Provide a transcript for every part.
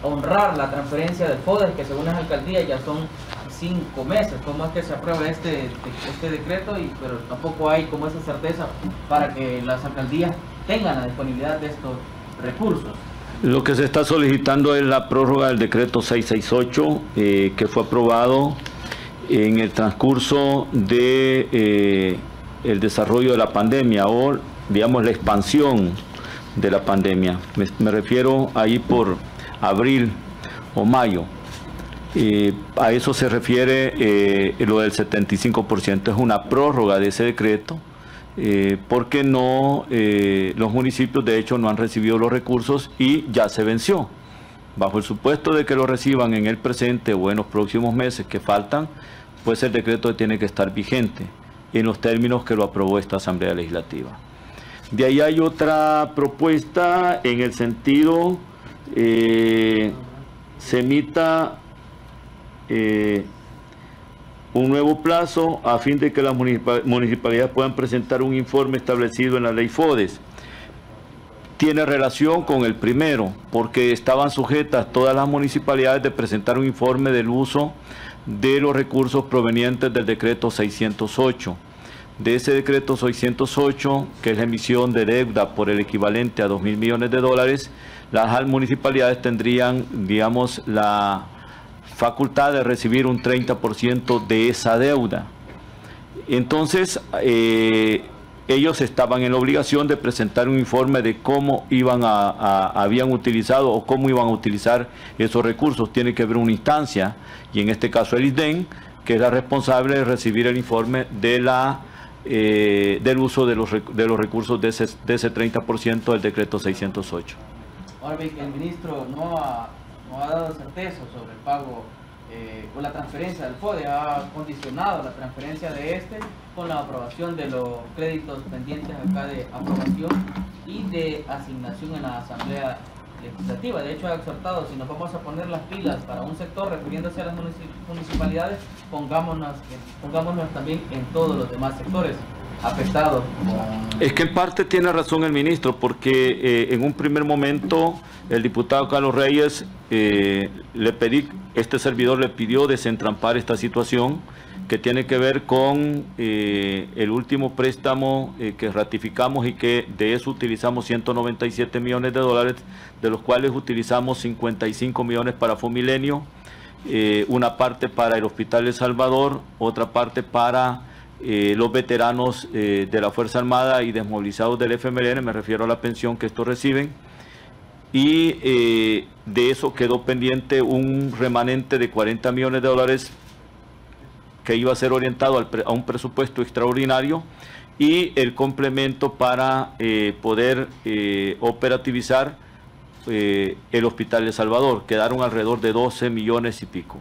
honrar la transferencia del FODES, que según las alcaldías ya son 5 meses. ¿Cómo es que se aprueba este decreto? Pero tampoco hay como esa certeza para que las alcaldías tengan la disponibilidad de estos recursos. Lo que se está solicitando es la prórroga del decreto 668, que fue aprobado en el transcurso de el desarrollo de la pandemia, o digamos la expansión de la pandemia. Me refiero ahí por abril o mayo. A eso se refiere lo del 75%. Es una prórroga de ese decreto, porque no los municipios de hecho no han recibido los recursos y ya se venció. Bajo el supuesto de que lo reciban en el presente o en los próximos meses que faltan, pues el decreto tiene que estar vigente en los términos que lo aprobó esta Asamblea Legislativa. De ahí hay otra propuesta en el sentido se emita un nuevo plazo a fin de que las municipalidades puedan presentar un informe establecido en la ley FODES. Tiene relación con el primero, porque estaban sujetas todas las municipalidades de presentar un informe del uso de los recursos provenientes del decreto 608. De ese decreto 608, que es la emisión de deuda por el equivalente a 2.000 millones de dólares, las municipalidades tendrían, digamos, la facultad de recibir un 30% de esa deuda. Entonces, ellos estaban en la obligación de presentar un informe de cómo habían utilizado o cómo iban a utilizar esos recursos. Tiene que haber una instancia, y en este caso el ISDEN, que es la responsable de recibir el informe de del uso de los recursos de ese 30% del decreto 608. Ahora bien, el ministro no ha dado certeza sobre el pago o la transferencia del FODES, ha condicionado la transferencia de con la aprobación de los créditos pendientes acá de aprobación y de asignación en la Asamblea Legislativa. De hecho, ha exhortado, si nos vamos a poner las pilas para un sector, refiriéndose a las municipalidades, pongámonos también en todos los demás sectores afectados. Es que en parte tiene razón el ministro, porque en un primer momento el diputado Carlos Reyes, este servidor le pidió desentrampar esta situación que tiene que ver con el último préstamo que ratificamos, y que de eso utilizamos 197 millones de dólares, de los cuales utilizamos 55 millones para Fomilenio, una parte para el Hospital El Salvador, otra parte para los veteranos de la Fuerza Armada y desmovilizados del FMLN, me refiero a la pensión que estos reciben, y de eso quedó pendiente un remanente de 40 millones de dólares que iba a ser orientado a un presupuesto extraordinario, y el complemento para poder operativizar el Hospital El Salvador. Quedaron alrededor de 12 millones y pico.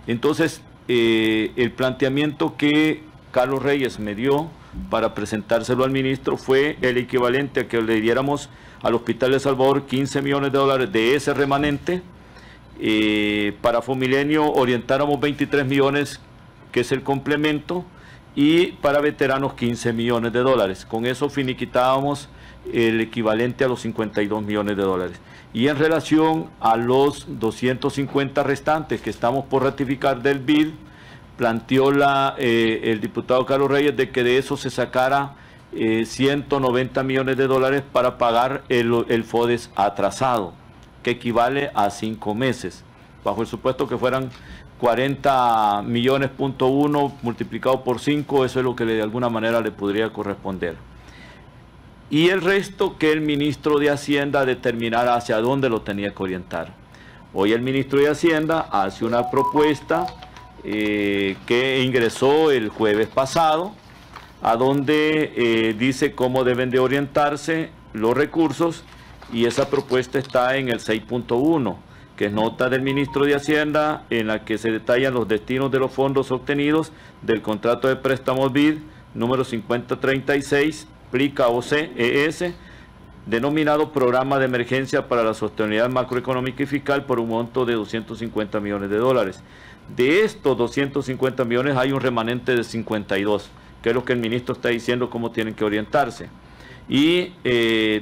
Entonces, el planteamiento que Carlos Reyes me dio para presentárselo al ministro fue el equivalente a que le diéramos al Hospital El Salvador 15 millones de dólares de ese remanente, para Fomilenio orientáramos 23 millones, que es el complemento, y para veteranos 15 millones de dólares. Con eso finiquitábamos el equivalente a los 52 millones de dólares. Y en relación a los 250 restantes que estamos por ratificar del BID, planteó el diputado Carlos Reyes de que de eso se sacara 190 millones de dólares para pagar el FODES atrasado, que equivale a 5 meses, bajo el supuesto que fueran 40 millones.1 multiplicado por 5, eso es lo que de alguna manera le podría corresponder. Y el resto que el ministro de Hacienda determinara hacia dónde lo tenía que orientar. Hoy el ministro de Hacienda hace una propuesta que ingresó el jueves pasado, a donde dice cómo deben de orientarse los recursos, y esa propuesta está en el 6.1, que es nota del ministro de Hacienda, en la que se detallan los destinos de los fondos obtenidos del contrato de préstamos BID número 5036, PLICA OCES, denominado Programa de Emergencia para la Sostenibilidad Macroeconómica y Fiscal, por un monto de 250 millones de dólares. De estos 250 millones hay un remanente de 52, que es lo que el ministro está diciendo cómo tienen que orientarse. Y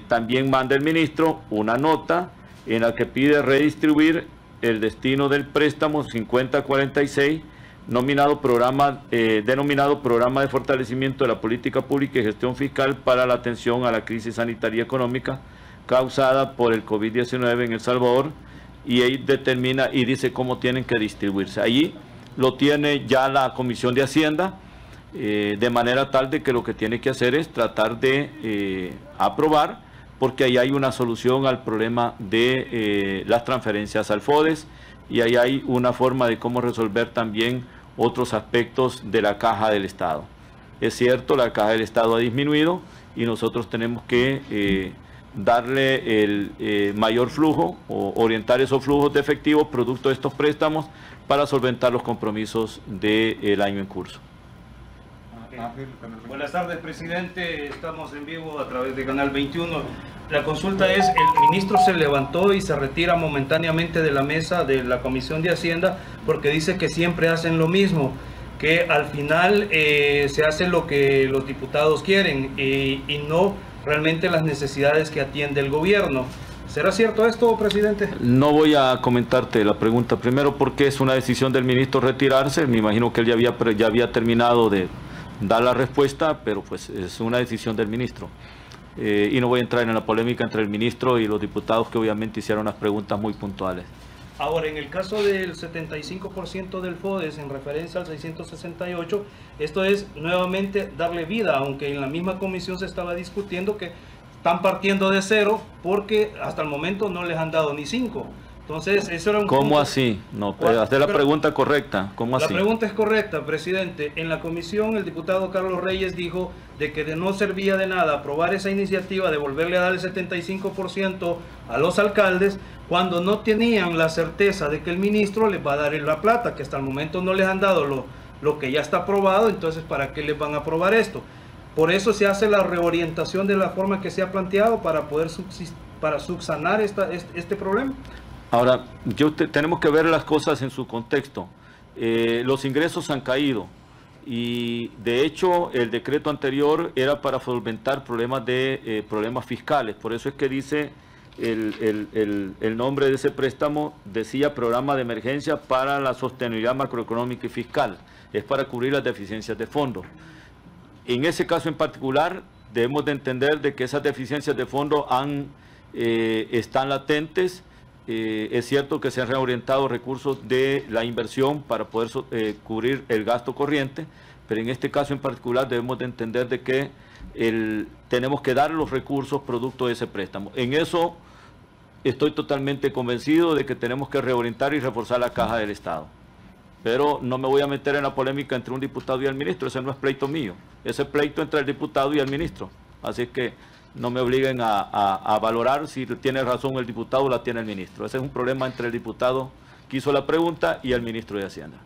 también manda el ministro una nota en la que pide redistribuir el destino del préstamo 5046, denominado Programa de Fortalecimiento de la Política Pública y Gestión Fiscal para la Atención a la Crisis Sanitaria y Económica causada por el COVID-19 en El Salvador, y ahí determina y dice cómo tienen que distribuirse. Allí lo tiene ya la Comisión de Hacienda, de manera tal de que lo que tiene que hacer es tratar de aprobar, porque ahí hay una solución al problema de las transferencias al FODES, y ahí hay una forma de cómo resolver también otros aspectos de la caja del Estado. Es cierto, la caja del Estado ha disminuido y nosotros tenemos que darle el mayor flujo o orientar esos flujos de efectivo producto de estos préstamos para solventar los compromisos del año en curso. Buenas tardes, presidente. Estamos en vivo a través de Canal 21. La consulta es, el ministro se levantó y se retira momentáneamente de la mesa de la Comisión de Hacienda porque dice que siempre hacen lo mismo, que al final se hace lo que los diputados quieren y no realmente las necesidades que atiende el gobierno. ¿Será cierto esto, presidente? No voy a comentarte la pregunta. Primero, porque es una decisión del ministro retirarse. Me imagino que él ya había terminado de dar la respuesta, pero pues es una decisión del ministro. Y no voy a entrar en la polémica entre el ministro y los diputados, que obviamente hicieron unas preguntas muy puntuales. Ahora, en el caso del 75% del FODES en referencia al 668, esto es nuevamente darle vida, aunque en la misma comisión se estaba discutiendo que están partiendo de cero porque hasta el momento no les han dado ni 5. Entonces, eso era un ¿Cómo punto. así? No, hacer la pregunta correcta. ¿Cómo así? La pregunta es correcta, presidente. En la comisión, el diputado Carlos Reyes dijo de que no servía de nada aprobar esa iniciativa de volverle a dar el 75% a los alcaldes cuando no tenían la certeza de que el ministro les va a dar la plata, que hasta el momento no les han dado lo que ya está aprobado. Entonces, ¿para qué les van a aprobar esto? Por eso se hace la reorientación de la forma que se ha planteado para poder subsanar este problema. Ahora, tenemos que ver las cosas en su contexto. Los ingresos han caído y de hecho el decreto anterior era para solventar problemas fiscales. Por eso es que dice el nombre de ese préstamo, decía Programa de Emergencia para la Sostenibilidad Macroeconómica y Fiscal. Es para cubrir las deficiencias de fondo. En ese caso en particular debemos de entender de que esas deficiencias de fondo están latentes. Es cierto que se han reorientado recursos de la inversión para poder cubrir el gasto corriente, pero en este caso en particular debemos de entender de que tenemos que dar los recursos producto de ese préstamo. En eso estoy totalmente convencido de que tenemos que reorientar y reforzar la caja del Estado. Pero no me voy a meter en la polémica entre un diputado y el ministro, ese no es pleito mío, ese es pleito entre el diputado y el ministro. Así que no me obliguen a valorar si tiene razón el diputado o la tiene el ministro. Ese es un problema entre el diputado que hizo la pregunta y el ministro de Hacienda.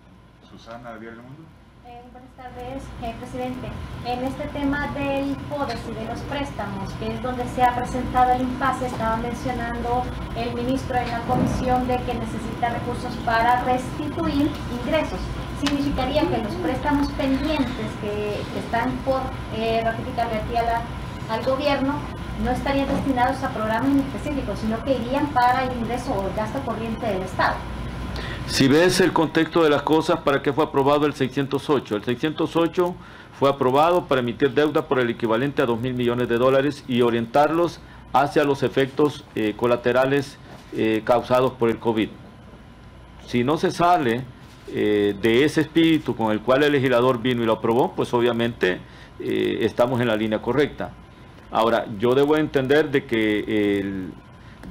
Susana, ¿de Diario El Mundo? Buenas tardes, presidente. En este tema del FODES y de los préstamos, que es donde se ha presentado el impasse, estaba mencionando el ministro en la comisión de que necesita recursos para restituir ingresos. Significaría que los préstamos pendientes que están por ratificarle aquí al gobierno no estarían destinados a programas en específico, sino que irían para el ingreso o el gasto corriente del Estado. Si ves el contexto de las cosas, ¿para qué fue aprobado el 608? El 608 fue aprobado para emitir deuda por el equivalente a $2.000 millones y orientarlos hacia los efectos colaterales causados por el COVID. Si no se sale de ese espíritu con el cual el legislador vino y lo aprobó, pues obviamente estamos en la línea correcta. Ahora, yo debo entender de que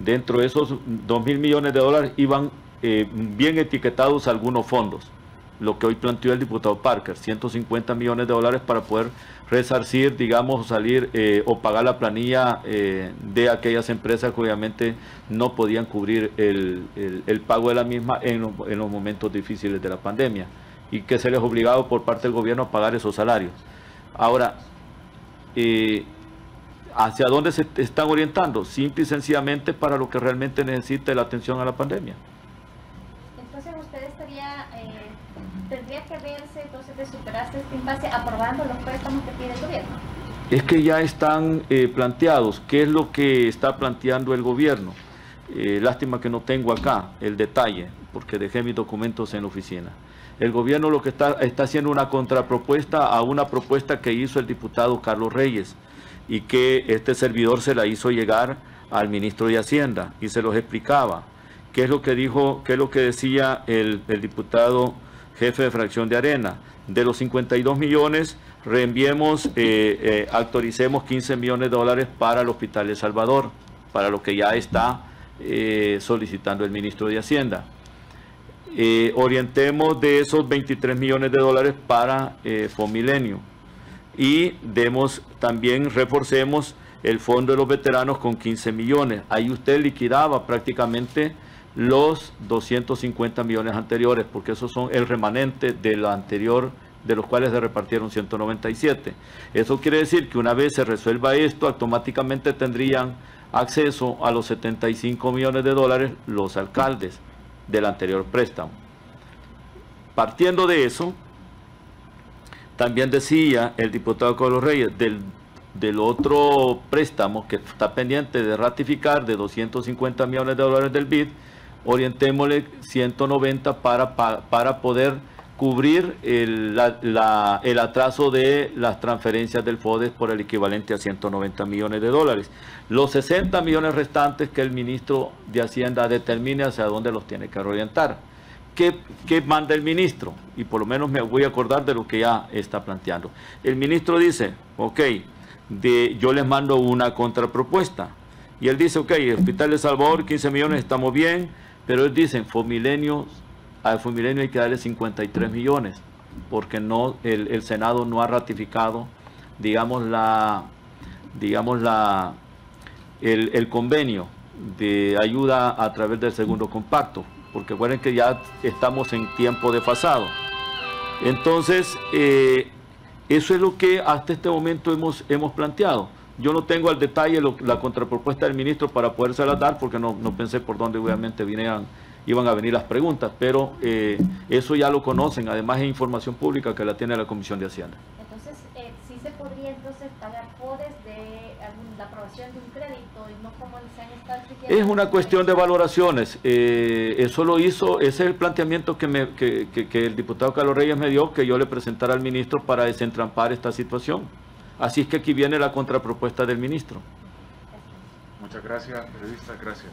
dentro de esos $2.000 millones iban bien etiquetados algunos fondos, lo que hoy planteó el diputado Parker, $150 millones para poder resarcir, digamos, salir o pagar la planilla de aquellas empresas que obviamente no podían cubrir el pago de la misma en los momentos difíciles de la pandemia y que se les obligaba por parte del gobierno a pagar esos salarios. Ahora, ¿hacia dónde se están orientando? Simple y sencillamente para lo que realmente necesita la atención a la pandemia. Entonces usted tendría que verse entonces de superarse este impasse aprobando los préstamos que pide el gobierno. Es que ya están planteados. ¿Qué es lo que está planteando el gobierno? lástima que no tengo acá el detalle, porque dejé mis documentos en la oficina. El gobierno lo que está haciendo una contrapropuesta a una propuesta que hizo el diputado Carlos Reyes y que este servidor se la hizo llegar al ministro de Hacienda y se los explicaba. ¿Qué es lo que dijo, qué es lo que decía el diputado jefe de fracción de Arena? De los 52 millones, reenviemos, actualicemos 15 millones de dólares para el Hospital de Salvador, para lo que ya está solicitando el ministro de Hacienda. Orientemos de esos 23 millones de dólares para Fomilenio y también reforcemos el fondo de los veteranos con 15 millones. Ahí usted liquidaba prácticamente los 250 millones anteriores, porque esos son el remanente de lo anterior, de los cuales se repartieron 197. Eso quiere decir que una vez se resuelva esto, automáticamente tendrían acceso a los 75 millones de dólares los alcaldes del anterior préstamo. Partiendo de eso, también decía el diputado Carlos Reyes, del otro préstamo que está pendiente de ratificar de 250 millones de dólares del BID, orientémosle 190 para poder cubrir el atraso de las transferencias del FODES por el equivalente a 190 millones de dólares. Los 60 millones restantes que el ministro de Hacienda determine hacia dónde los tiene que orientar. ¿Qué manda el ministro? Y por lo menos me voy a acordar de lo que ya está planteando. El ministro dice, ok, yo les mando una contrapropuesta. Y él dice, ok, el Hospital de Salvador, 15 millones, estamos bien, pero él dice, al Fomilenio hay que darle 53 millones, porque no, el Senado no ha ratificado, el convenio de ayuda a través del segundo compacto, porque recuerden que ya estamos en tiempo desfasado. Entonces, eso es lo que hasta este momento hemos planteado. Yo no tengo al detalle la contrapropuesta del ministro para podérsela dar, porque no pensé por dónde obviamente iban a venir las preguntas, pero eso ya lo conocen, además es información pública que la tiene la Comisión de Hacienda. Entonces, sí se podría entonces pagar FODES de la aprobación de un crédito y no como se han estado exigiendo. Es una cuestión de valoraciones, eso lo hizo, ese es el planteamiento que el diputado Carlos Reyes me dio, que yo le presentara al ministro para desentrampar esta situación. Así es que aquí viene la contrapropuesta del ministro. Muchas gracias, periodista, gracias.